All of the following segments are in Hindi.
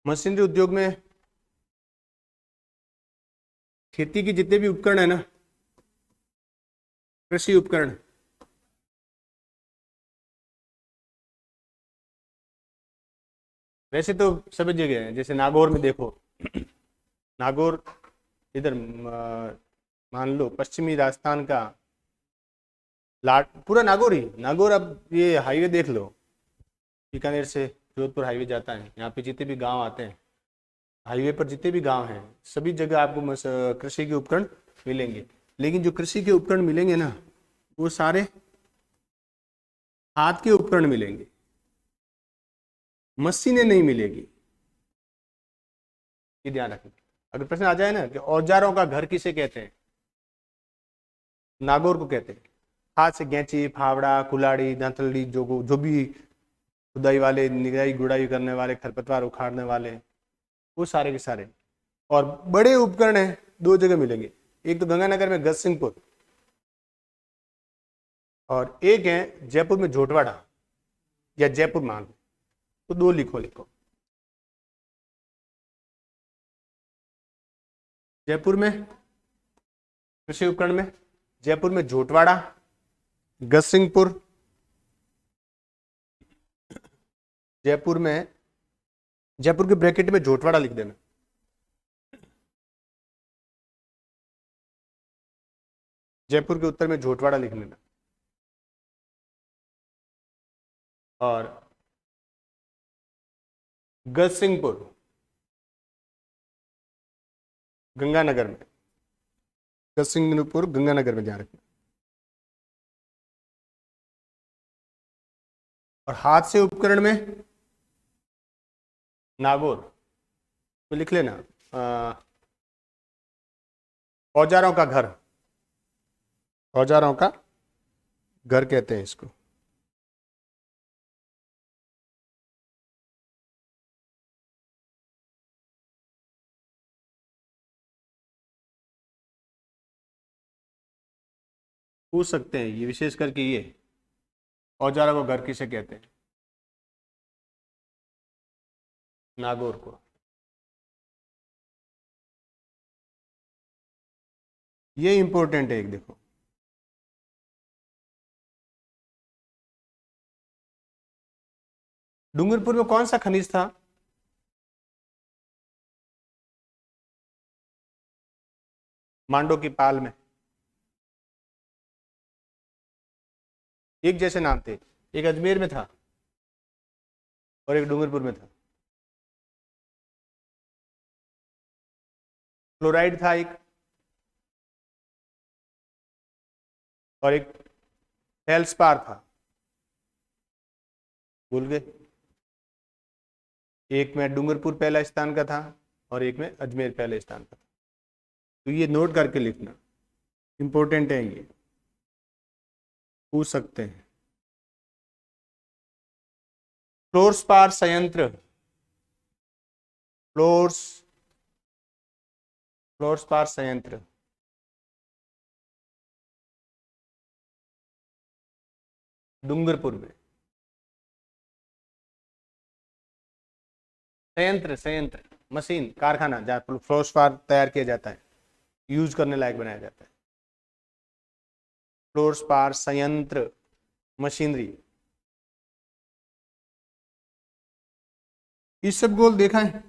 मशीनरी उद्योग में खेती के जितने भी उपकरण है ना, कृषि उपकरण, वैसे तो सभी जगह है। जैसे नागौर में देखो, नागौर इधर मान लो पश्चिमी राजस्थान का लाट, पूरा नागौर ही नागौर। अब ये हाईवे देख लो, बीकानेर से जोधपुर हाईवे जाता है, यहाँ पे जितने भी गांव आते हैं, हाईवे पर जितने भी गांव हैं, सभी जगह आपको कृषि के उपकरण मिलेंगे। लेकिन जो कृषि के उपकरण मिलेंगे ना, वो सारे हाथ के उपकरण मिलेंगे, मशीनें नहीं मिलेगी। ये ध्यान रखना। अगर प्रश्न आ जाए ना कि औजारों का घर किसे कहते हैं, नागौर को कहते हैं। हाथ से कैंची, फावड़ा, कुल्हाड़ी, दांतली, जो भी खुदाई वाले, निराई गुड़ाई करने वाले, खरपतवार उखाड़ने वाले, वो सारे के सारे। और बड़े उपकरण हैं, दो जगह मिलेंगे, एक तो गंगानगर में गजसिंहपुर, और एक है जयपुर में झोटवाड़ा या जयपुर मान लो, तो दो लिखो लिखो। जयपुर में कृषि उपकरण में, जयपुर में झोटवाड़ा, गजसिंहपुर, जयपुर में, जयपुर के ब्रैकेट में झोटवाड़ा लिख देना, जयपुर के उत्तर में झोटवाड़ा लिख लेना। और गजसिंहपुर गंगानगर में, गजसिंहपुर गंगानगर में ध्यान रखना। और हाथ से उपकरण में नागौर, तो लिख लेना औजारों का घर, औजारों का घर कहते हैं इसको। पूछ सकते हैं ये, विशेष करके ये औजारों को घर किसे कहते हैं, नागौर को। ये इंपॉर्टेंट है एक, देखो डूंगरपुर में कौन सा खनिज था, मांडो की पाल में। एक जैसे नाम थे, एक अजमेर में था और एक डूंगरपुर में था। क्लोराइड था एक, और एक फेल्सपार था, भूल गए। एक में डूंगरपुर पहला स्थान का था और एक में अजमेर पहले स्थान का था। तो ये नोट करके लिखना, इंपॉर्टेंट है ये, पूछ सकते हैं। फ्लोरस्पार संयंत्र, फ्लोरस्पार संयंत्र डूंगरपुर में। संयंत्र, संयंत्र मशीन, कारखाना जहाँ फ्लोरस्पार तैयार किया जाता है, यूज करने लायक बनाया जाता है। फ्लोरस्पार संयंत्र, मशीनरी। इसबगोल देखा है,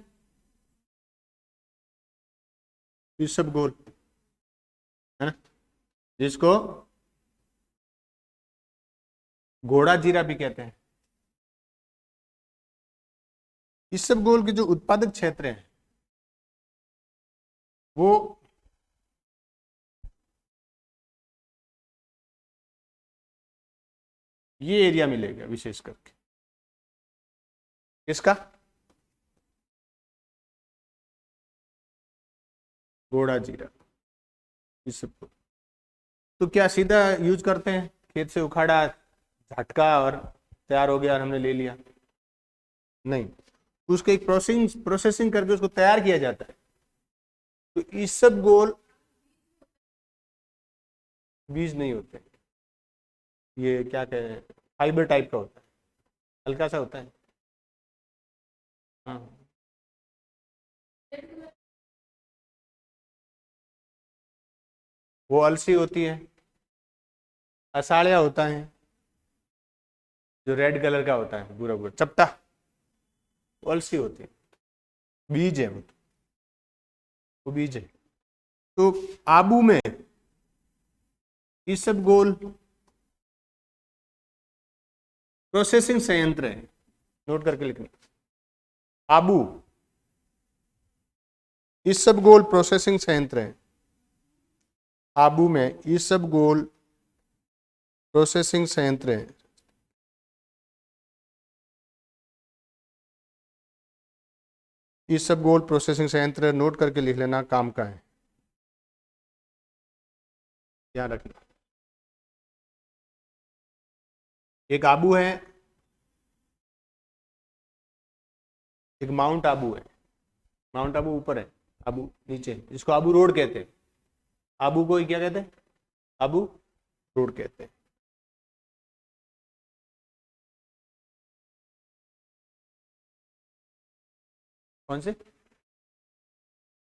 इसबगोल है ना, जिसको घोड़ा जीरा भी कहते हैं। इसबगोल के जो उत्पादक क्षेत्र हैं, वो ये एरिया मिलेगा विशेष करके। किसका, घोड़ा जीरा, इसबगोल। तो क्या सीधा यूज करते हैं, खेत से उखाड़ा, झटका और तैयार हो गया और हमने ले लिया? नहीं, उसको एक प्रोसेसिंग प्रोसेसिंग करके उसको तैयार किया जाता है। तो इसबगोल बीज नहीं होते, ये क्या कहें, फाइबर टाइप का होता है, हल्का सा होता है। हाँ, वो अलसी होती है। असाड़िया होता है जो रेड कलर का होता है, पूरा पूरा चपटा, वो अलसी होती है। बीज है वो बीज है। तो आबू में इसबगोल प्रोसेसिंग संयंत्र है, नोट करके लिखना। आबू इसबगोल प्रोसेसिंग संयंत्र है। आबू में इसबगोल प्रोसेसिंग संयंत्र है। इसबगोल प्रोसेसिंग संयंत्र नोट करके लिख लेना, काम का है, ध्यान रखना। एक आबू है, एक माउंट आबू है। माउंट आबू ऊपर है, आबू नीचे, इसको आबू रोड कहते हैं। आबू को ही क्या कहते हैं? आबू रोड कहते हैं। कौन से?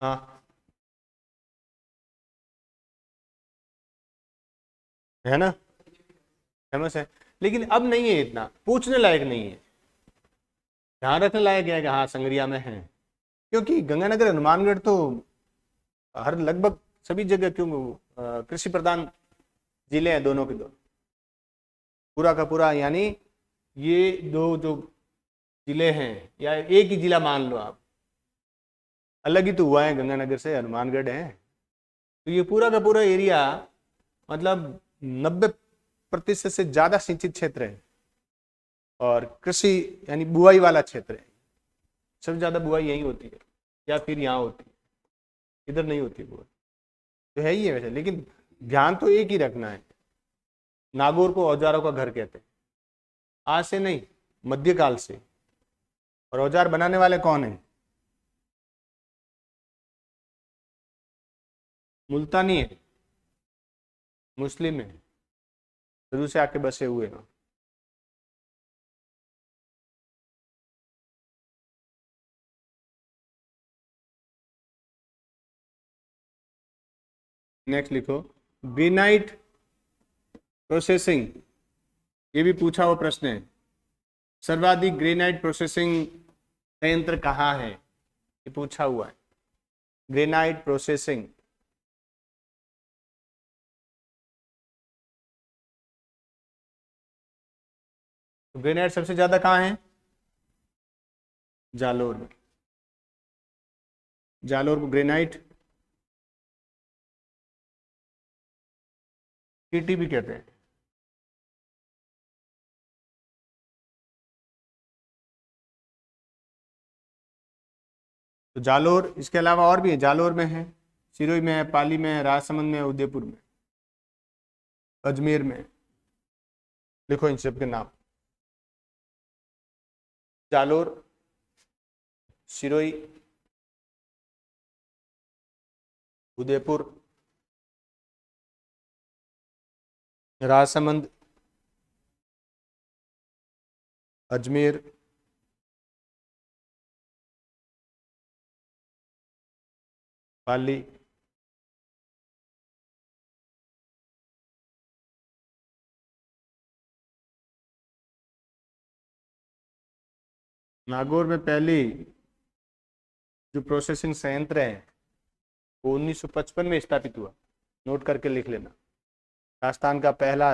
हाँ, है ना, फेमस है। लेकिन अब नहीं है, इतना पूछने लायक नहीं है। ध्यान रखने लायक है कि हाँ संगरिया में है, क्योंकि गंगानगर हनुमानगढ़ तो हर लगभग सभी जगह, क्यों कृषि प्रधान जिले हैं दोनों के दो, पूरा का पूरा। यानी ये दो जो जिले हैं, या एक ही जिला मान लो आप, अलग ही तो हुआ है, गंगानगर से हनुमानगढ़ है। तो ये पूरा का पूरा एरिया मतलब 90% से ज्यादा सिंचित क्षेत्र है और कृषि यानी बुआई वाला क्षेत्र है। सबसे ज्यादा बुआई यही होती है, या फिर यहाँ होती है, इधर नहीं होती बुआई। तो है ही है वैसे, लेकिन ध्यान तो एक ही रखना है, नागौर को औजारों का घर कहते हैं। आज से नहीं, मध्यकाल से। और औजार बनाने वाले कौन है? मुल्तानी है, मुस्लिम है, शुरू से आके बसे हुए हैं। नेक्स्ट लिखो, ग्रेनाइट प्रोसेसिंग, ये भी पूछा हुआ प्रश्न है। सर्वाधिक ग्रेनाइट प्रोसेसिंग संयंत्र कहाँ है, ये पूछा हुआ है। ग्रेनाइट प्रोसेसिंग, तो ग्रेनाइट सबसे ज्यादा कहाँ है? जालोर में। जालोर को ग्रेनाइट टीटी भी कहते हैं। तो जालोर, इसके अलावा और भी है, जालोर में है, सिरोही में है, पाली में है, राजसमंद में है, उदयपुर में, अजमेर में। लिखो इन सब के नाम, जालोर, सिरोही, उदयपुर, राजसमंद, अजमेर, पाली, नागौर में पहली जो प्रोसेसिंग संयंत्र है वो 1955 में स्थापित हुआ, नोट करके लिख लेना। राजस्थान का पहला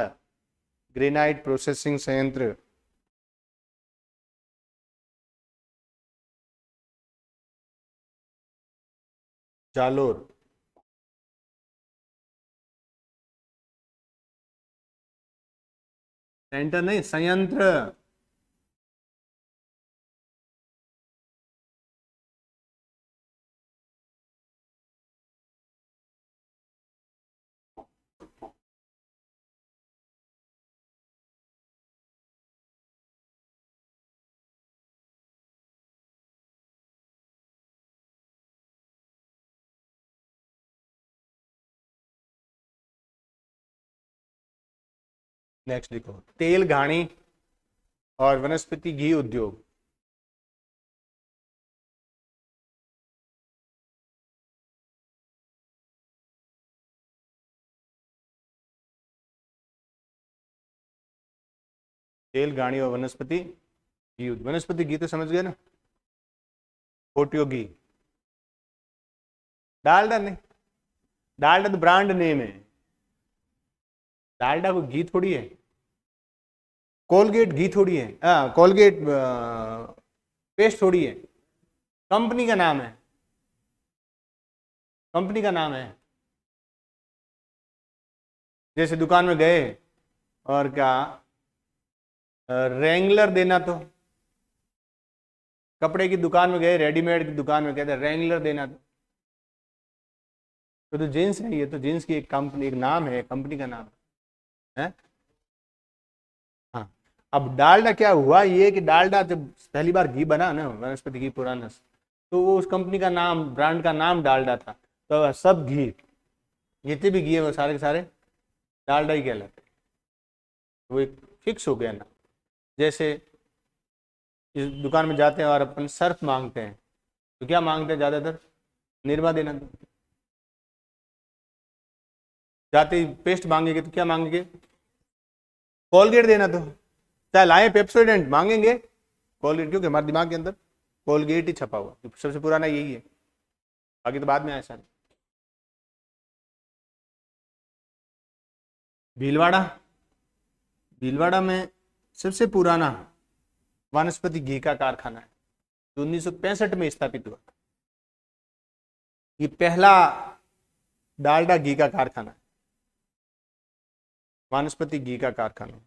ग्रेनाइट प्रोसेसिंग संयंत्र जालोर। सेंटर नहीं, संयंत्र। नेक्स्ट लिखो, तेल घानी और वनस्पति घी उद्योग। तेल, घाणी और वनस्पति घी। वनस्पति घी तो समझ गए ना, पोटियो घी। डालडा नहीं, डालडा तो ब्रांड नेम है, डालडा को घी थोड़ी है। कोलगेट घी थोड़ी है, कोलगेट पेस्ट थोड़ी है, कंपनी का नाम है, कंपनी का नाम है। जैसे दुकान में गए और क्या, रेंगलर देना, तो कपड़े की दुकान में गए, रेडीमेड की दुकान में कहते हैं रेंगलर देना, तो जींस है, ये तो जींस की एक कंपनी, एक नाम है, कंपनी का नाम है। हाँ, अब डालडा क्या हुआ ये कि डालडा जब पहली बार घी बना ना, वनस्पति घी पुराना, तो वो उस कंपनी का नाम, ब्रांड का नाम डालडा था, तो सब घी, जितने भी घी है वो सारे के सारे डालडा ही कहलाते, वो एक फिक्स हो गया ना। जैसे इस दुकान में जाते हैं और अपन सर्फ मांगते हैं, तो क्या मांगते हैं ज़्यादातर, निरमा देना। तो जाते ही पेस्ट मांगेंगे तो क्या मांगेंगे, कोलगेट देना। तो चाहे लाए पेप्सोडेंट, मांगेंगे कोलगेट, क्योंकि हमारे दिमाग के अंदर कोलगेट ही छपा हुआ, सबसे पुराना यही है, बाकी तो बाद में आया सारे। भीलवाड़ा, भीलवाड़ा में सबसे पुराना वनस्पति घी का कारखाना है, जो 1965 में स्थापित हुआ। ये पहला डालडा घी का कारखाना है, वनस्पति घी का कारखाना।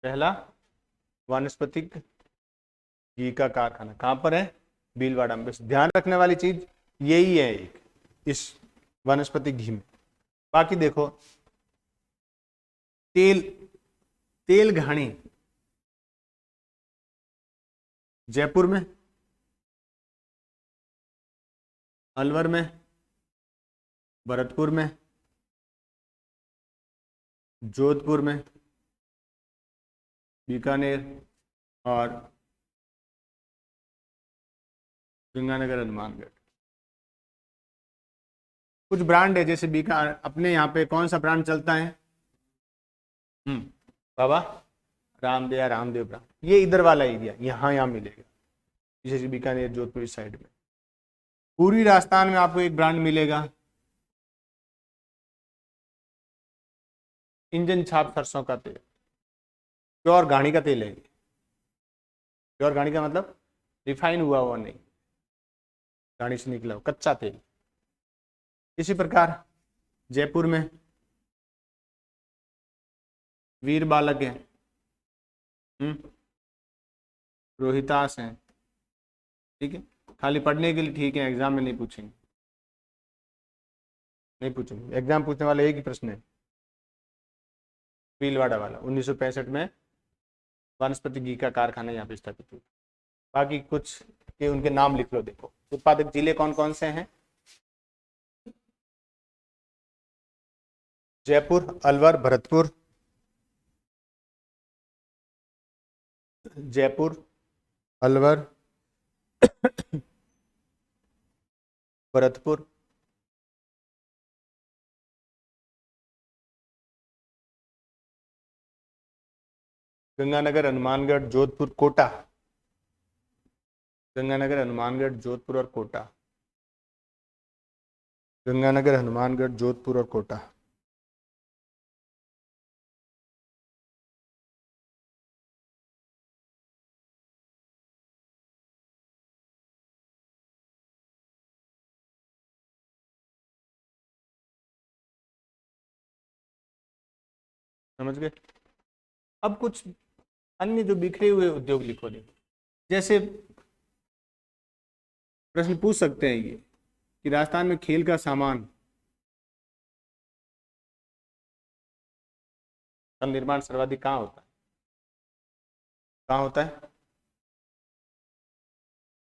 पहला वानस्पतिक घी का कारखाना कहां पर है, भीलवाड़ा में। बस ध्यान रखने वाली चीज यही है एक इस वनस्पतिक घी में। बाकी देखो, तेल, तेल घाणी जयपुर में, अलवर में, भरतपुर में, जोधपुर में, बीकानेर और गंगानगर, हनुमानगढ़। कुछ ब्रांड है, जैसे बीका, अपने यहाँ पे कौन सा ब्रांड चलता है, बाबा रामदेव, रामदेव ब्रांड, ये इधर वाला एरिया, यहाँ मिलेगा, जैसे बीकानेर, जोधपुर इस साइड में। पूर्वी राजस्थान में आपको एक ब्रांड मिलेगा, इंजन छाप सरसों का तेल, प्योर घाणी का तेल है। प्योर घाणी का मतलब रिफाइन हुआ हुआ नहीं, घाणी से निकला हुआ कच्चा तेल। इसी प्रकार जयपुर में वीर बालक है, रोहितास है, ठीक है, खाली पढ़ने के लिए ठीक है, एग्जाम में नहीं पूछेंगे, नहीं पूछेंगे, एग्जाम पूछने वाला एक ही प्रश्न है, भीलवाड़ा वाला 1965 में वनस्पति घी का कारखाना यहाँ पे स्थापित हुआ। बाकी कुछ के उनके नाम लिख लो। देखो, उत्पादक जिले कौन कौन से हैं, जयपुर, अलवर, भरतपुर, जयपुर, अलवर, भरतपुर, गंगानगर, हनुमानगढ़, जोधपुर, कोटा। गंगानगर, हनुमानगढ़, जोधपुर और कोटा। गंगानगर, हनुमानगढ़, जोधपुर और कोटा। समझ गए। अब कुछ अन्य जो बिखरे हुए उद्योग लिखो। देखो, जैसे प्रश्न पूछ सकते हैं ये कि राजस्थान में खेल का सामान का निर्माण सर्वाधिक कहाँ होता है, कहाँ होता है,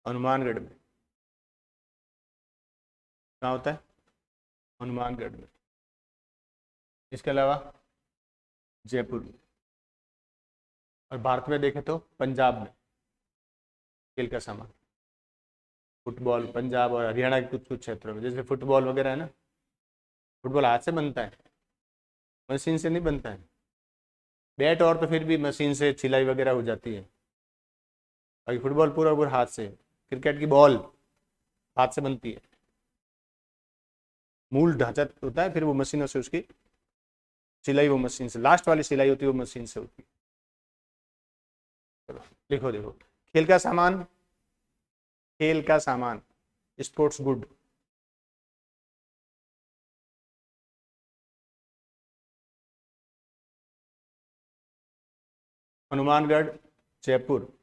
हनुमानगढ़ में। कहाँ होता है, हनुमानगढ़ में। इसके अलावा जयपुर में। और भारत में देखें तो पंजाब में खेल का सामान, फुटबॉल पंजाब और हरियाणा के कुछ कुछ क्षेत्रों में, जैसे फुटबॉल वगैरह है ना, फुटबॉल हाथ से बनता है, मशीन से नहीं बनता है। बैट और तो फिर भी मशीन से सिलाई वगैरह हो जाती है, बाकी फुटबॉल पूरा पूरा हाथ से। क्रिकेट की बॉल हाथ से बनती है, मूल ढांचा होता है, फिर वो मशीनों से उसकी सिलाई, वो मशीन से लास्ट वाली सिलाई होती है, वो मशीन से होती है। चलो लिखो, देखो खेल का सामान, खेल का सामान स्पोर्ट्स गुड। हनुमानगढ़, जयपुर।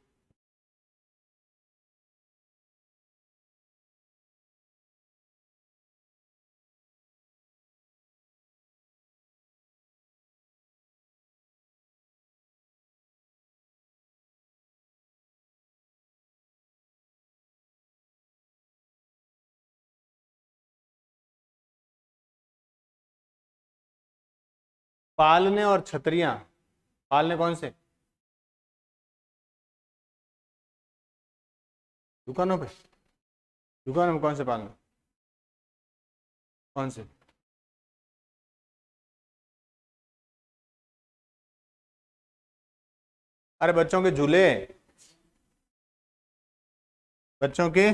पालने और छतरियां, पालने कौन से? दुकानों पे, दुकानों में कौन से पालने, कौन से? अरे बच्चों के झूले, बच्चों के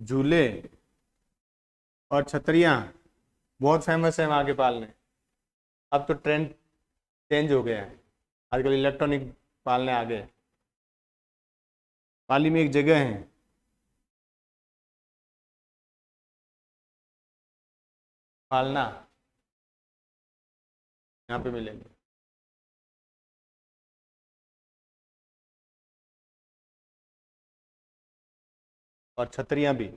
झूले और छतरियां बहुत फेमस है वहाँ के पालने। अब तो ट्रेंड चेंज हो गया है, आजकल इलेक्ट्रॉनिक पालने आ गए। पाली में एक जगह है, पालना, यहाँ पे मिलेंगे। और छतरियां भी।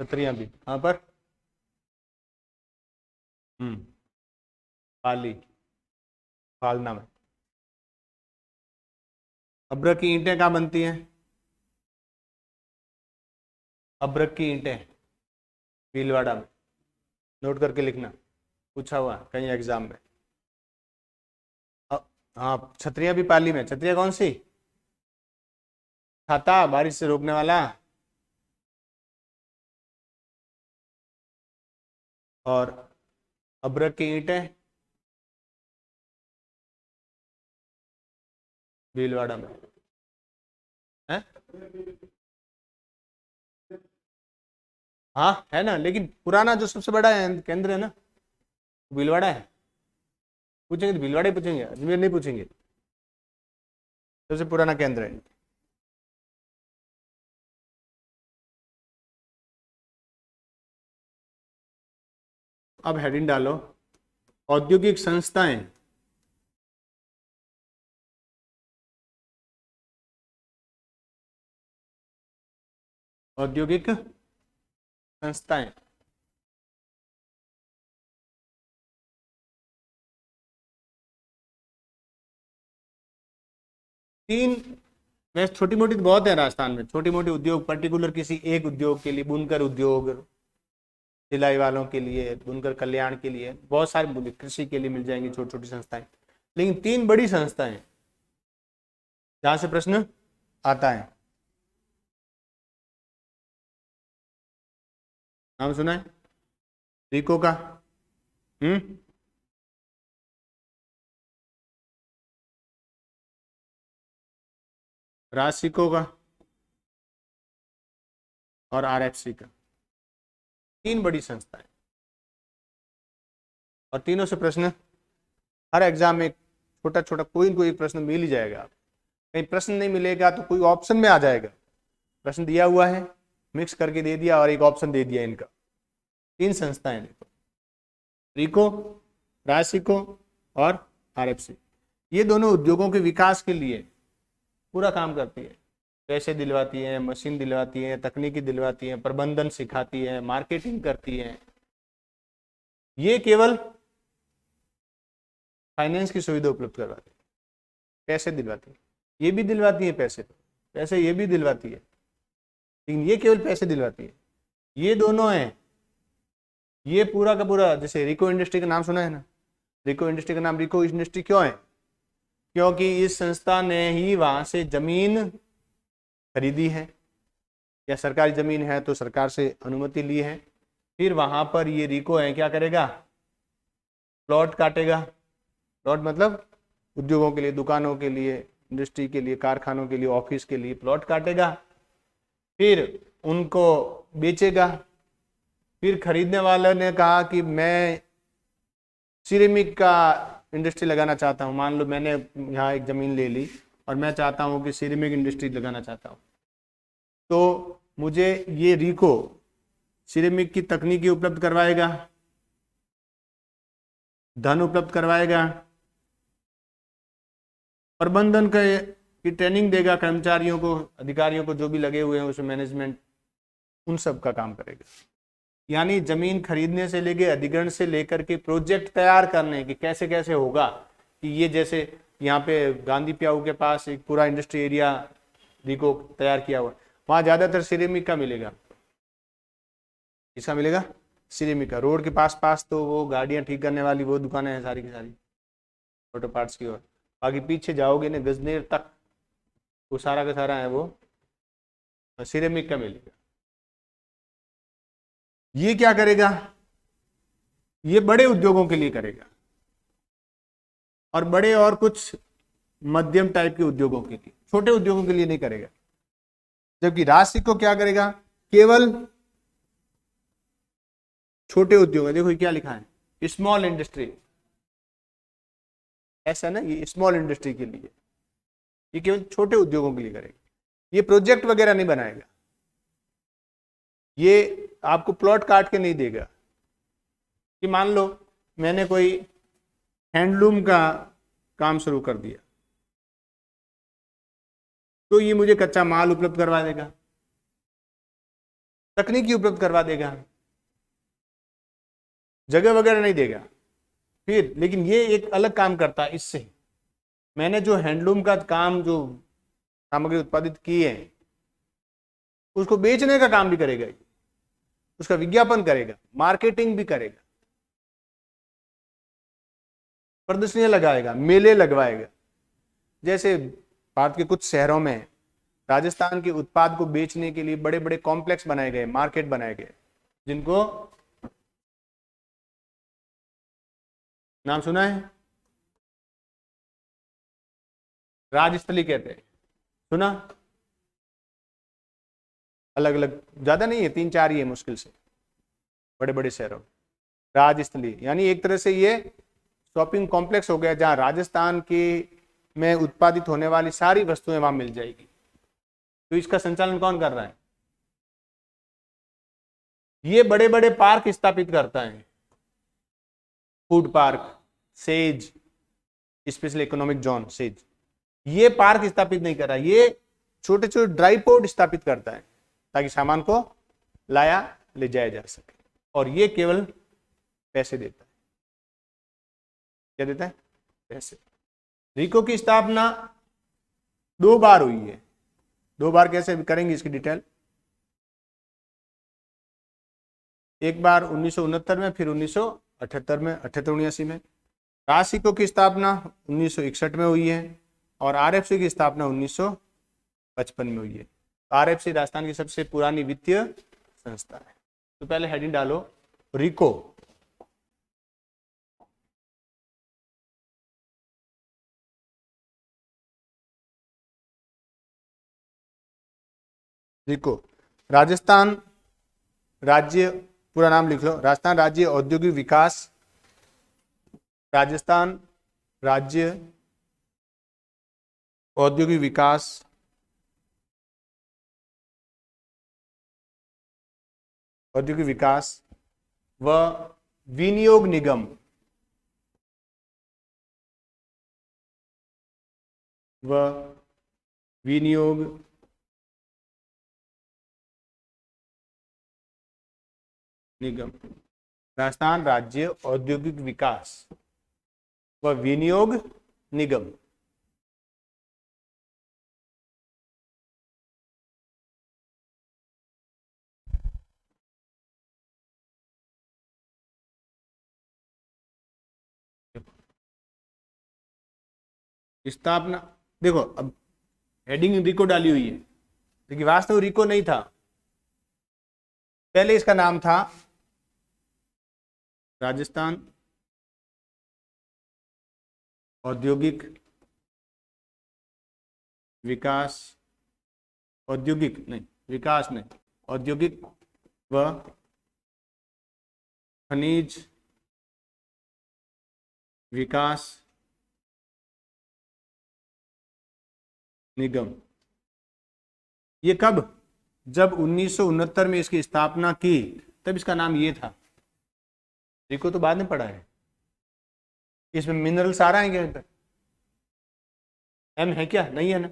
छतरियां भी कहाँ पर? हम्म, पाली, पालना में। अब्रक की ईंटें कहाँ बनती हैं? अब्रक की ईंटें भीलवाड़ा में। नोट करके लिखना, पूछा हुआ कहीं एग्जाम में। हाँ, छतरियां भी पाली में। छतरियां कौन सी? छाता, बारिश से रोकने वाला। और अब्रक की ईंटें भीलवाड़ा में है। हाँ है ना, लेकिन पुराना जो सबसे बड़ा है केंद्र है ना, भीलवाड़ा है। पूछेंगे तो भीलवाड़ा ही पूछेंगे, अजमेर नहीं पूछेंगे। सबसे पुराना केंद्र है। अब हेडिंग डालो, औद्योगिक संस्थाएं। औद्योगिक संस्थाएं, तीन। वैसे छोटी मोटी तो बहुत है राजस्थान में, छोटी मोटी उद्योग, पर्टिकुलर किसी एक उद्योग के लिए, बुनकर उद्योग, सिलाई वालों के लिए, बुनकर कल्याण के लिए बहुत सारे, कृषि के लिए मिल जाएंगी छोटी छोटी संस्थाएं। लेकिन तीन बड़ी संस्थाएं जहां से प्रश्न आता है, नाम सुना है? रिको का, हम्म, राशिको का और आरएफसी का। तीन बड़ी संस्थाएं, और तीनों से प्रश्न हर एग्जाम में छोटा छोटा कोई न कोई प्रश्न मिल ही जाएगा। कहीं प्रश्न नहीं मिलेगा तो कोई ऑप्शन में आ जाएगा। प्रश्न दिया हुआ है, मिक्स करके दे दिया और एक ऑप्शन दे दिया इनका। तीन संस्थाएं देखो, रिको, राशिको और आरएफसी। ये दोनों उद्योगों के विकास के लिए पूरा काम करती है। पैसे दिलवाती है, मशीन दिलवाती है, तकनीकी दिलवाती है, प्रबंधन सिखाती है, मार्केटिंग करती है। ये केवल फाइनेंस की सुविधा उपलब्ध करवाती है, पैसे दिलवाती है, ये भी दिलवाती है पैसे, पैसे ये भी दिलवाती है, लेकिन ये केवल पैसे दिलवाती है। ये दोनों हैं, ये पूरा का पूरा, जैसे रिको इंडस्ट्री का नाम सुना है ना, रिको इंडस्ट्री का नाम रिको इंडस्ट्री क्यों है? क्योंकि इस संस्था ने ही वहां से जमीन खरीदी है, या सरकारी जमीन है तो सरकार से अनुमति ली है, फिर वहां पर ये रिको है क्या करेगा, प्लॉट काटेगा। प्लॉट मतलब उद्योगों के लिए, दुकानों के लिए, इंडस्ट्री के लिए, कारखानों के लिए, ऑफिस के लिए प्लॉट काटेगा, फिर उनको बेचेगा। फिर खरीदने वाले ने कहा कि मैं सिरेमिक का इंडस्ट्री लगाना चाहता हूँ, मान लो मैंने यहाँ एक ज़मीन ले ली और मैं चाहता हूँ कि सिरेमिक इंडस्ट्री लगाना चाहता हूँ, तो मुझे ये रिको सिरेमिक की तकनीकी उपलब्ध करवाएगा, धन उपलब्ध करवाएगा, प्रबंधन की ट्रेनिंग देगा कर्मचारियों को, अधिकारियों को, जो भी लगे हुए हैं उसमें, मैनेजमेंट, उन सब का काम करेगा। यानी जमीन खरीदने से लेके, अधिग्रहण से लेकर के प्रोजेक्ट तैयार करने की कैसे कैसे होगा, कि ये जैसे यहाँ पे गांधी प्याऊ के पास एक पूरा इंडस्ट्री एरिया रिको तैयार किया हुआ, वहाँ ज़्यादातर सिरेमिक का मिलेगा। किसका मिलेगा? सिरेमिक का। रोड के पास पास तो वो गाड़ियाँ ठीक करने वाली वो दुकानें हैं सारी की सारी, ऑटो पार्ट्स की ओर। आगे पीछे जाओगे ना गजनेर तक, वो सारा का सारा है वो सिरेमिक का मिलेगा। ये क्या करेगा? ये बड़े उद्योगों के लिए करेगा, और बड़े और कुछ मध्यम टाइप के उद्योगों के लिए, छोटे उद्योगों के लिए नहीं करेगा। जबकि राशि को क्या करेगा? केवल छोटे उद्योग है। देखो क्या लिखा है, स्मॉल इंडस्ट्री, ऐसा ना, ये स्मॉल इंडस्ट्री के लिए, ये केवल छोटे उद्योगों के लिए करेगा। ये प्रोजेक्ट वगैरह नहीं बनाएगा, ये आपको प्लॉट काट के नहीं देगा कि मान लो मैंने कोई हैंडलूम का काम शुरू कर दिया तो ये मुझे कच्चा माल उपलब्ध करवा देगा, तकनीकी उपलब्ध करवा देगा, जगह वगैरह नहीं देगा। फिर लेकिन ये एक अलग काम करता है इससे, मैंने जो हैंडलूम का काम, जो सामग्री उत्पादित की है, उसको बेचने का काम भी करेगा, उसका विज्ञापन करेगा, मार्केटिंग भी करेगा, प्रदर्शनियां लगाएगा, मेले लगवाएगा। जैसे भारत के कुछ शहरों में राजस्थान के उत्पाद को बेचने के लिए बड़े बड़े कॉम्प्लेक्स बनाए गए, मार्केट बनाए गए, जिनको नाम सुना है, राजस्थली कहते हैं, सुना? अलग अलग, ज्यादा नहीं है, 3-4 ही है मुश्किल से, बड़े बड़े शहरों। राजस्थली यानी एक तरह से ये शॉपिंग कॉम्प्लेक्स हो गया, जहां राजस्थान के में उत्पादित होने वाली सारी वस्तुएं वहां मिल जाएगी। तो इसका संचालन कौन कर रहा है? ये बड़े बड़े पार्क स्थापित करता है, food park, says, special economic zone says, ये पार्क स्थापित नहीं कर रहा, ये छोटे छोटे ड्राई पोर्ट स्थापित करता है ताकि सामान को लाया ले जाया जा सके, और ये केवल पैसे देता है। क्या देता है? पैसे। रिको की स्थापना 2 बार हुई है। 2 बार कैसे करेंगे इसकी डिटेल, एक बार 1969 में, फिर 1978 में, 78-79 में। राशिको की स्थापना 1961 में हुई है, और आरएफसी की स्थापना 1955 में हुई है। आरएफसी राजस्थान की सबसे पुरानी वित्तीय संस्था है। तो पहले हेडिंग डालो रिको। रिको राजस्थान राज्य, पूरा नाम लिख लो, राजस्थान राज्य औद्योगिक विकास, राजस्थान राज्य औद्योगिक विकास औद्योगिक विकास व विनियोग निगम व विनियोग निगम, राजस्थान राज्य औद्योगिक विकास व विनियोग निगम। स्थापना, देखो अब हेडिंग रिको डाली हुई है, लेकिन वास्तव रिको नहीं था। पहले इसका नाम था राजस्थान औद्योगिक विकास, औद्योगिक नहीं, विकास नहीं, औद्योगिक व खनिज विकास निगम। ये कब? जब 1969 में इसकी स्थापना की, तब इसका नाम ये था। रिको तो बाद में पड़ा है। इसमें मिनरल्स आ रहे हैं क्या? एम है क्या? नहीं है ना।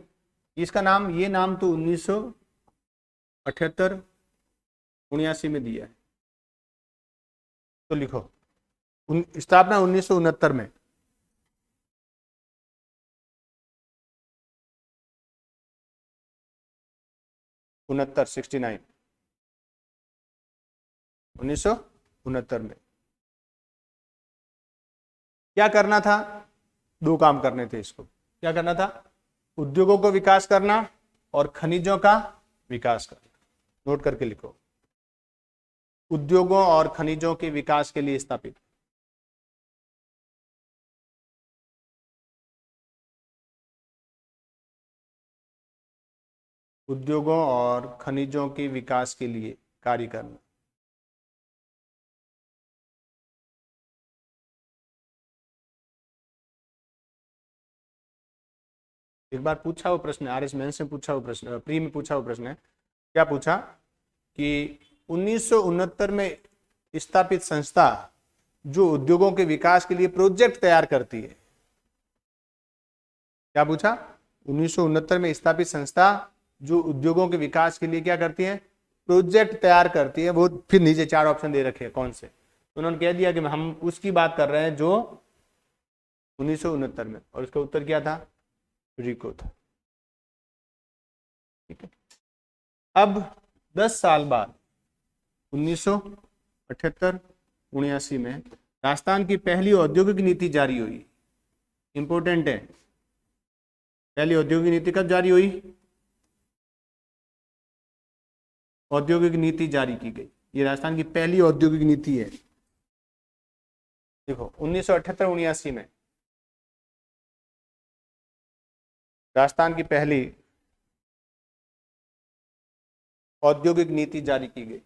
इसका नाम, ये नाम तो 1978-79 में दिया है। तो लिखो स्थापना 1969 में। उनहत्तर 69 1969 में। क्या करना था? दो काम करने थे इसको। क्या करना था? उद्योगों को विकास करना और खनिजों का विकास करना। नोट करके लिखो, उद्योगों और खनिजों के विकास के लिए स्थापित। उद्योगों और खनिजों के विकास के लिए कार्य करना। एक बार पूछा हुआ प्रश्न, आरएस मेंस में पूछा हुआ प्रश्न, प्री में पूछा हुआ प्रश्न है। क्या पूछा कि 1969 में स्थापित संस्था जो उद्योगों के विकास के लिए प्रोजेक्ट तैयार करती है। क्या पूछा? 1969 में स्थापित संस्था जो उद्योगों के विकास के लिए क्या करती है? प्रोजेक्ट तैयार करती है। वो फिर नीचे 4 ऑप्शन दे रखे हैं, कौन से? तो उन्होंने कह दिया कि हम उसकी बात कर रहे हैं जो 1969 में, और उसका उत्तर क्या था? रिको था। ठीक है। अब 10 साल बाद 1978-79 में राजस्थान की पहली औद्योगिक नीति जारी हुई। इंपॉर्टेंट है, पहली औद्योगिक नीति कब जारी हुई? औद्योगिक नीति जारी की गई। ये राजस्थान की पहली औद्योगिक नीति है। देखो 1978-79 में राजस्थान की पहली औद्योगिक नीति जारी की गई।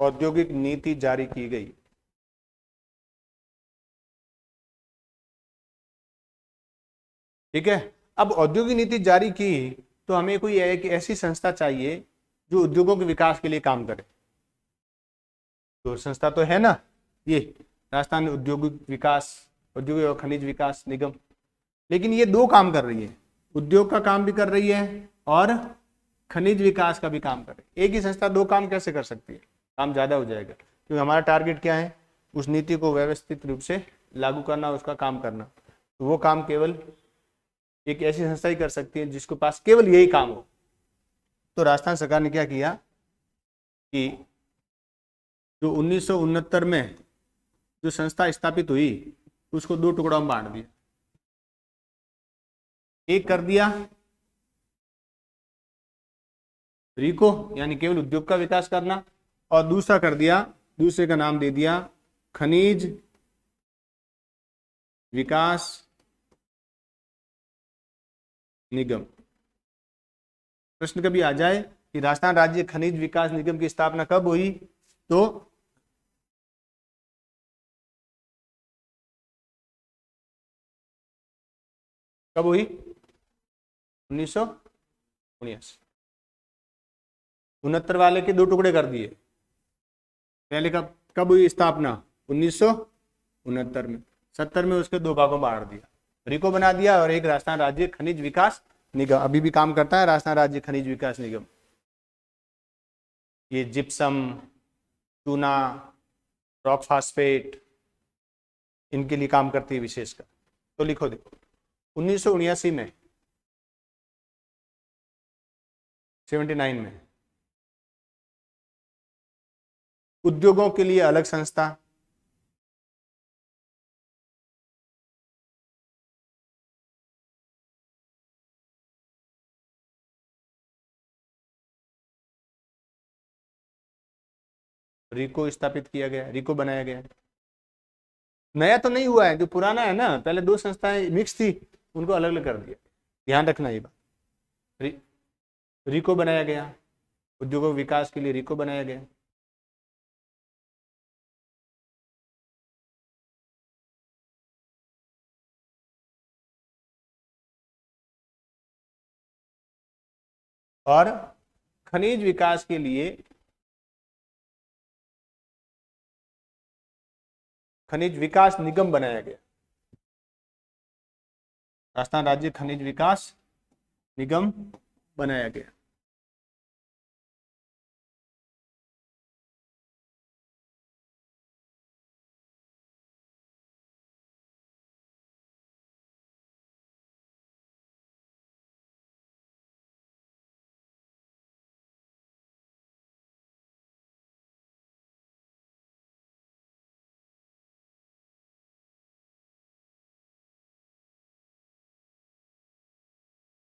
औद्योगिक नीति जारी की गई। ठीक है। अब औद्योगिक नीति जारी की तो हमें कोई एक ऐसी संस्था चाहिए जो उद्योगों के विकास के लिए काम करे। तो संस्था तो है ना, ये राजस्थान औद्योगिक विकास, औद्योगिक और खनिज विकास निगम। लेकिन ये दो काम कर रही है, उद्योग का काम भी कर रही है और खनिज विकास का भी काम कर रही है। एक ही संस्था दो काम कैसे कर सकती है? काम ज्यादा हो जाएगा, क्योंकि हमारा टारगेट क्या है? उस नीति को व्यवस्थित रूप से लागू करना, उसका काम करना। तो वो काम केवल एक ऐसी संस्था ही कर सकती है जिसके पास केवल यही काम हो। तो राजस्थान सरकार ने क्या किया कि जो 1969 में जो संस्था स्थापित हुई उसको दो टुकड़ों में बांट दिया। एक कर दिया रिको, यानी केवल उद्योग का विकास करना, और दूसरा कर दिया, दूसरे का नाम दे दिया खनिज विकास निगम। प्रश्न कभी आ जाए कि राजस्थान राज्य खनिज विकास निगम की स्थापना कब हुई, तो कब हुई? 1969 वाले के दो टुकड़े कर दिए। पहले कब हुई स्थापना? 1969 में। 70 में उसके दो भागों बांट दिया। रिको बना दिया। और एक राजस्थान राज्य खनिज विकास निगम अभी भी काम करता है, राजस्थान राज्य खनिज विकास निगम। ये जिप्सम, चूना, रॉक फास्फेट, इनके लिए काम करती है विशेषकर। तो लिखो, देखो 1979 में, 79 में उद्योगों के लिए अलग संस्था, रिको स्थापित किया गया, रिको बनाया गया। नया तो नहीं हुआ है, जो पुराना है ना, पहले दो संस्थाएं मिक्स थी, उनको अलग अलग कर दिया। ध्यान रखना ये बात। रिको बनाया गया, उद्योगों के विकास के लिए रिको बनाया गया। और खनिज विकास के लिए खनिज विकास निगम बनाया गया, राजस्थान राज्य खनिज विकास निगम बनाया गया।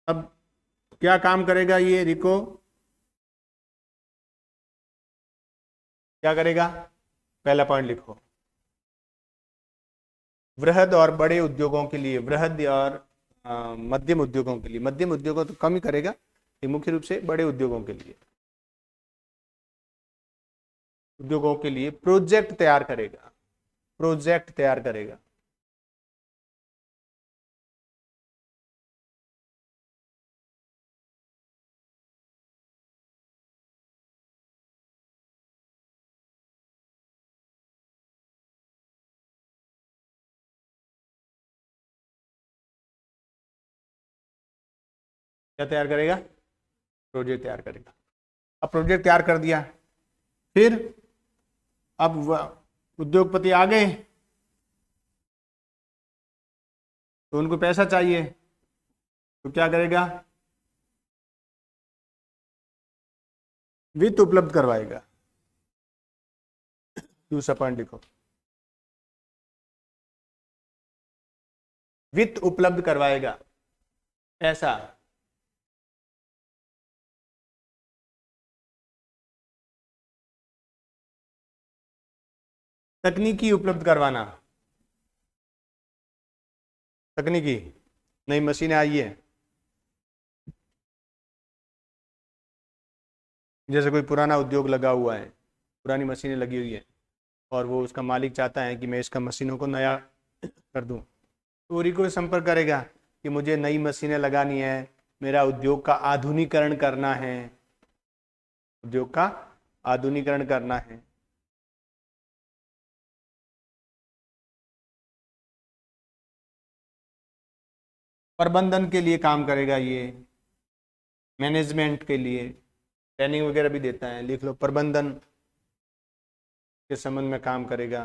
अब क्या काम करेगा ये रिको? क्या करेगा? पहला पॉइंट लिखो, वृहद और बड़े उद्योगों के लिए, वृहद और मध्यम उद्योगों के लिए, मध्यम उद्योगों तो कम ही करेगा, ये मुख्य रूप से बड़े उद्योगों के लिए, उद्योगों के लिए प्रोजेक्ट तैयार करेगा, प्रोजेक्ट तैयार करेगा। क्या तैयार करेगा? प्रोजेक्ट तैयार करेगा। अब प्रोजेक्ट तैयार कर दिया, फिर अब उद्योगपति आ गए तो उनको पैसा चाहिए, तो क्या करेगा? वित्त उपलब्ध करवाएगा। दूसरा पॉइंट लिखो, वित्त उपलब्ध करवाएगा, पैसा। तकनीकी उपलब्ध करवाना, तकनीकी, नई मशीनें आई है, जैसे कोई पुराना उद्योग लगा हुआ है, पुरानी मशीनें लगी हुई है, और वो उसका मालिक चाहता है कि मैं इसका मशीनों को नया कर दूं, तो वो रिको से संपर्क करेगा कि मुझे नई मशीनें लगानी है, मेरा उद्योग का आधुनिकीकरण करना है, उद्योग का आधुनिकीकरण करना है। प्रबंधन के लिए काम करेगा ये, मैनेजमेंट के लिए ट्रेनिंग वगैरह भी देता है, लिख लो, प्रबंधन के संबंध में काम करेगा।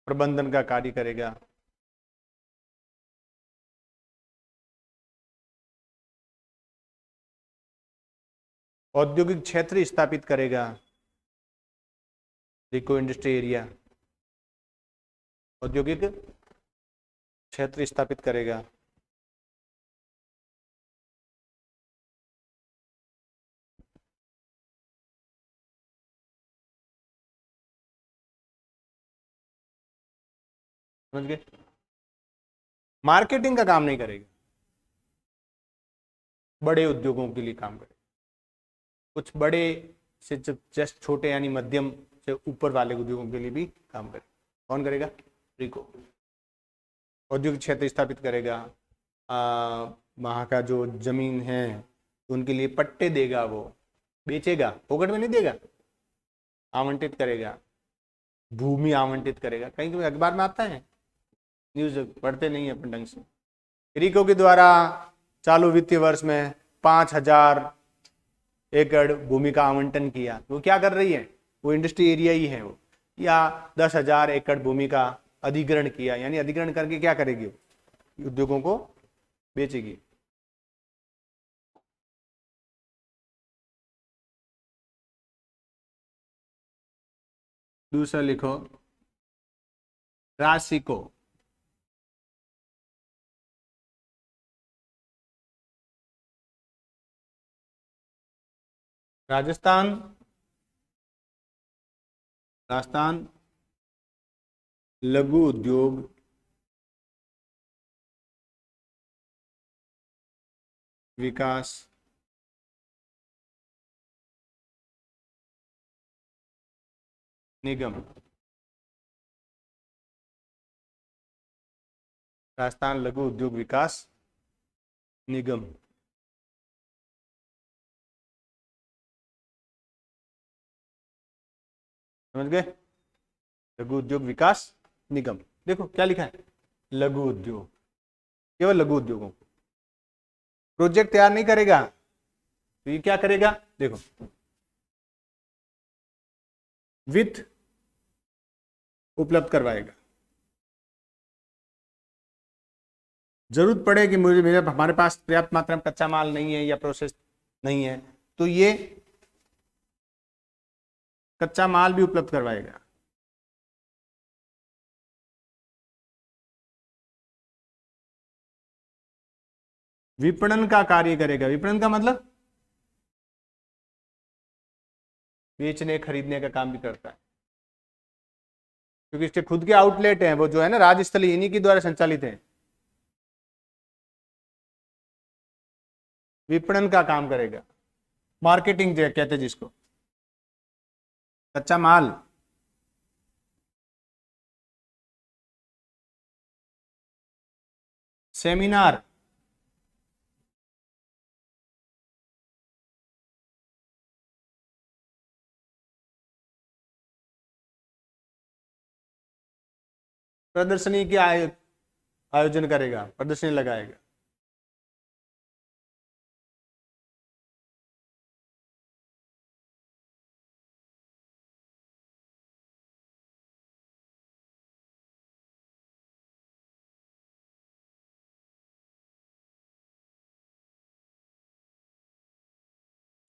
प्रबंधन का कार्य करेगा। औद्योगिक क्षेत्र स्थापित करेगा, रिको इंडस्ट्री एरिया, औद्योगिक क्षेत्र स्थापित करेगा। समझ गए? मार्केटिंग का काम नहीं करेगा, बड़े उद्योगों के लिए काम करेगा, कुछ बड़े से जस्ट छोटे यानी मध्यम से ऊपर वाले उद्योगों के लिए भी काम करेगा। कौन करेगा? रिको। औद्योगिक क्षेत्र स्थापित करेगा, वहाँ का जो जमीन है उनके लिए पट्टे देगा वो, बेचेगा, फोकट में नहीं देगा, आवंटित करेगा, भूमि आवंटित करेगा। कहीं कहीं अखबार में आता है, न्यूज पढ़ते नहीं है अपन ढंग से। ग्रीकों के द्वारा चालू वित्तीय वर्ष में 5,000 एकड़ भूमि का आवंटन किया। वो क्या कर रही है, वो इंडस्ट्री एरिया ही है वो। या 10,000 एकड़ भूमि का अधिग्रहण किया, यानी अधिग्रहण करके क्या करेगी, उद्योगों को बेचेगी। दूसरा लिखो, राशि को राजस्थान राजस्थान लघु उद्योग विकास निगम, राजस्थान लघु उद्योग विकास निगम। समझ गए, लघु उद्योग विकास निगम। देखो क्या लिखा है, लघु उद्योग, केवल लघु उद्योगों। प्रोजेक्ट तैयार नहीं करेगा तो ये क्या करेगा, देखो वित्त उपलब्ध करवाएगा। जरूरत पड़े कि मुझे मेरे हमारे पास पर्याप्त मात्रा में कच्चा माल नहीं है या प्रोसेस नहीं है, तो ये कच्चा माल भी उपलब्ध करवाएगा। विपणन का कार्य करेगा। विपणन का मतलब बेचने खरीदने का काम भी करता है, क्योंकि इसके खुद के आउटलेट हैं, वो जो है ना राज्य स्तरीय, इन्हीं के द्वारा संचालित है। विपणन का काम करेगा, मार्केटिंग कहते हैं जिसको, कच्चा माल सेमिनार, प्रदर्शनी के आयोजन करेगा, प्रदर्शनी लगाएगा।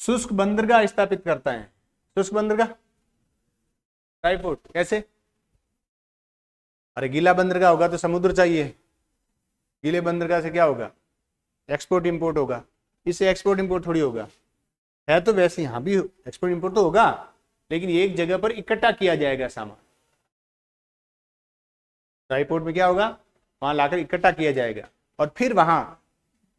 शुष्क बंदरगाह स्थापित करता है। शुष्क बंदरगाह, ट्राईपोर्ट, कैसे, अरे गीला बंदरगाह होगा तो समुद्र चाहिए, गीले बंदरगाह से क्या होगा, एक्सपोर्ट इंपोर्ट होगा, इससे एक्सपोर्ट इंपोर्ट थोड़ी होगा। है तो वैसे यहां भी एक्सपोर्ट इंपोर्ट तो होगा, लेकिन एक जगह पर इकट्ठा किया जाएगा सामान। ट्राईपोर्ट में क्या होगा, वहां लाकर इकट्ठा किया जाएगा और फिर वहां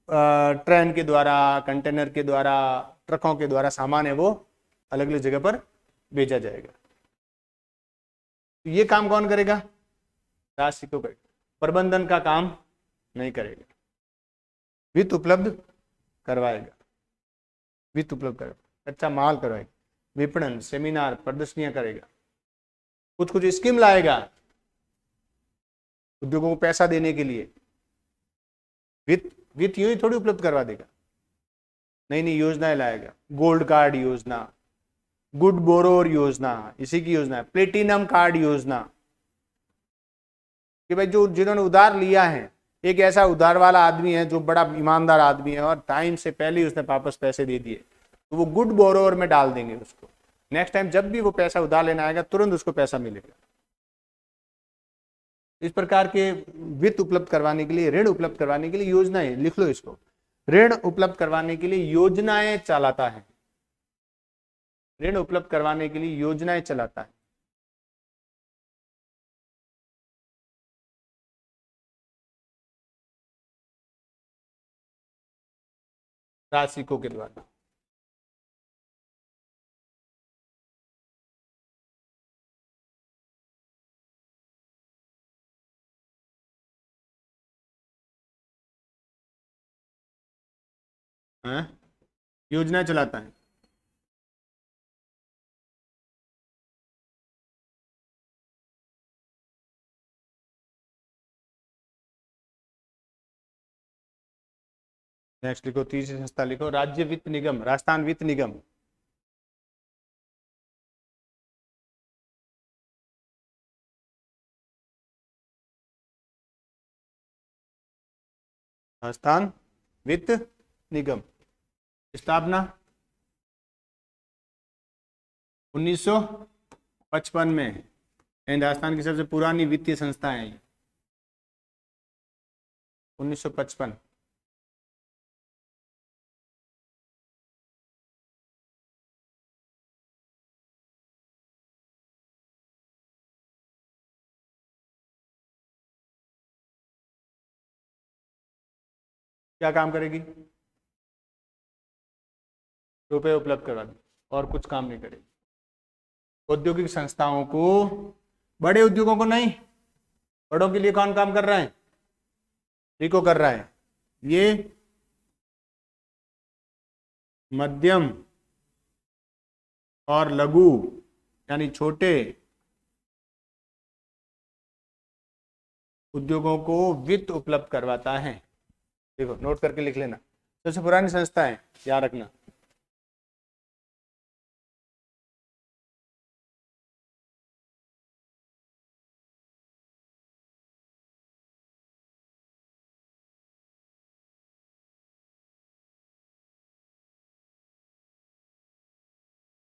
ट्रेन के द्वारा, कंटेनर के द्वारा, ट्रकों के द्वारा सामान है वो अलग अलग जगह पर भेजा जाएगा। तो ये काम कौन करेगा, राशि को करेगा, प्रबंधन का काम नहीं करेगा, वित्त उपलब्ध करवाएगा, वित्त उपलब्ध करेगा, कच्चा माल करवाएगा, विपणन, सेमिनार, प्रदर्शनियां करेगा, कुछ कुछ स्कीम लाएगा उद्योगों को पैसा देने के लिए। वित्त वित्त यूं ही थोड़ी उपलब्ध करवा देगा, नई नई योजनाएं लाएगा, गोल्ड कार्ड योजना, गुड बोरोर योजना, इसी की योजना है, प्लेटिनम कार्ड योजना, कि भाई जो जिन्होंने उधार लिया है, एक ऐसा उधार वाला आदमी है जो बड़ा ईमानदार आदमी है और टाइम से पहले ही उसने वापस पैसे दे दिए, तो वो गुड बोरोवर में डाल देंगे उसको। नेक्स्ट टाइम जब भी वो पैसा उधार लेना आएगा तुरंत उसको पैसा मिलेगा। इस प्रकार के वित्त उपलब्ध करवाने के लिए, ऋण उपलब्ध करवाने के लिए योजनाएं, लिख लो इसको, ऋण उपलब्ध करवाने के लिए योजनाएं चलाता है, ऋण उपलब्ध करवाने के लिए योजनाएं चलाता है। राशिकों के द्वारा। हाँ? योजनाएं चलाता है। नेक्स्ट लिखो, तीसरी संस्था लिखो, राज्य वित्त निगम, राजस्थान वित्त निगम। राजस्थान वित्त निगम, स्थापना 1955 में। एंड राजस्थान की सबसे पुरानी वित्तीय संस्था है 1955। क्या काम करेगी? रुपए उपलब्ध करवा दे और कुछ काम नहीं करेगी। औद्योगिक संस्थाओं को, बड़े उद्योगों को नहीं, बड़ों के लिए कौन काम कर रहा है? रिको कर रहा है। ये मध्यम और लघु यानी छोटे उद्योगों को वित्त उपलब्ध करवाता है। देखो नोट करके लिख लेना, सबसे पुरानी संस्था है, याद रखना।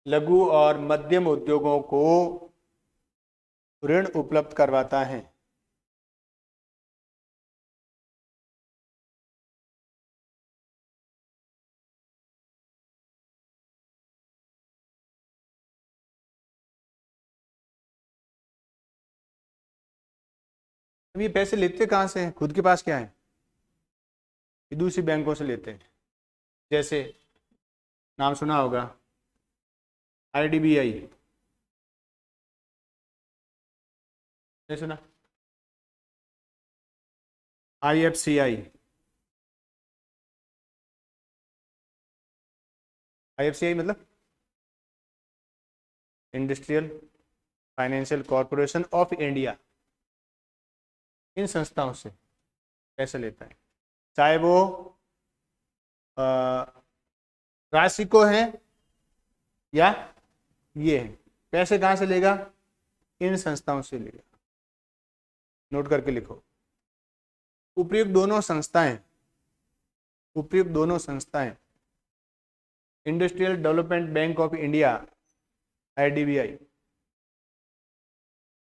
लघु और मध्यम उद्योगों को ऋण उपलब्ध करवाता है। अब ये पैसे लेते कहाँ से हैं? खुद के पास क्या है? दूसरी बैंकों से लेते हैं। जैसे नाम सुना होगा IDBI, नहीं सुना? IFCI, IFCI मतलब industrial financial corporation of India. इन संस्थाओं से पैसे लेता है, चाहे वो राशि को है या ये है। पैसे कहाँ से लेगा? इन संस्थाओं से लेगा। नोट करके लिखो, उपयुक्त दोनों संस्थाएं industrial development bank of India IDBI,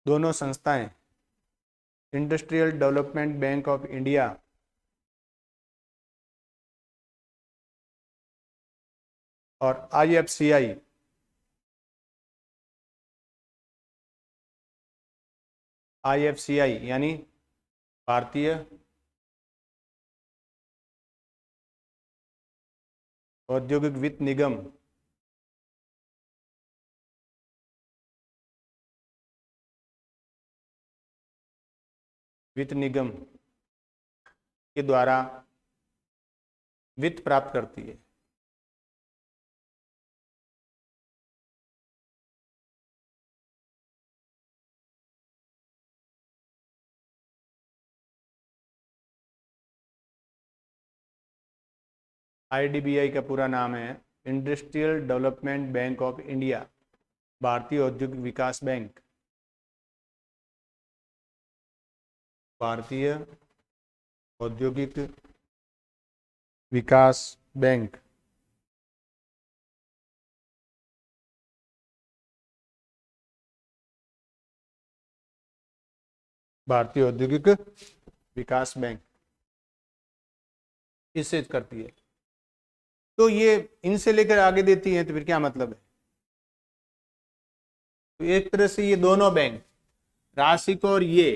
दोनों संस्थाएं industrial development bank of India और IFCI यानी भारतीय औद्योगिक वित्त निगम के द्वारा वित्त प्राप्त करती है। IDBI का पूरा नाम है industrial development bank of India, भारतीय औद्योगिक विकास बैंक। भारतीय औद्योगिक विकास बैंक। भारतीय औद्योगिक विकास बैंक इससे करती है। तो ये इनसे लेकर आगे देती है, तो फिर क्या मतलब है? तो एक तरह से ये दोनों बैंक, राशिक और ये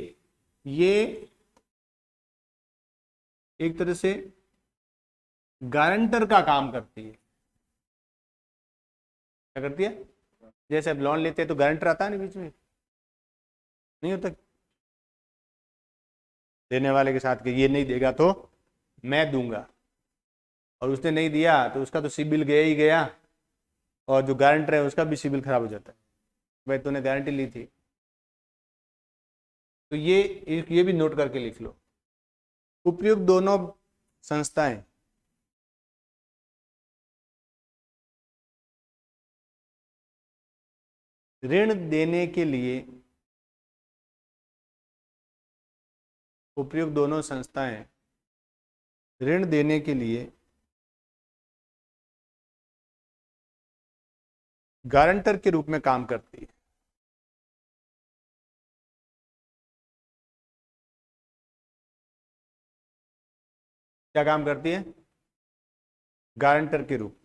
एक तरह से गारंटर का काम करती है। क्या करती है? जैसे अब लोन लेते हैं तो गारंटर आता है ना बीच में, नहीं होता? देने वाले के साथ कि ये नहीं देगा तो मैं दूंगा, और उसने नहीं दिया तो उसका तो सिबिल गया ही गया, और जो गारंटर है उसका भी सिबिल खराब हो जाता है। भाई तूने गारंटी ली थी। तो ये भी नोट करके लिख लो, उपयुक्त दोनों संस्थाएं ऋण देने के लिए उपयुक्त दोनों संस्थाएं ऋण देने के लिए गारंटर के रूप में काम करती है। क्या काम करती है? गारंटर के रूप।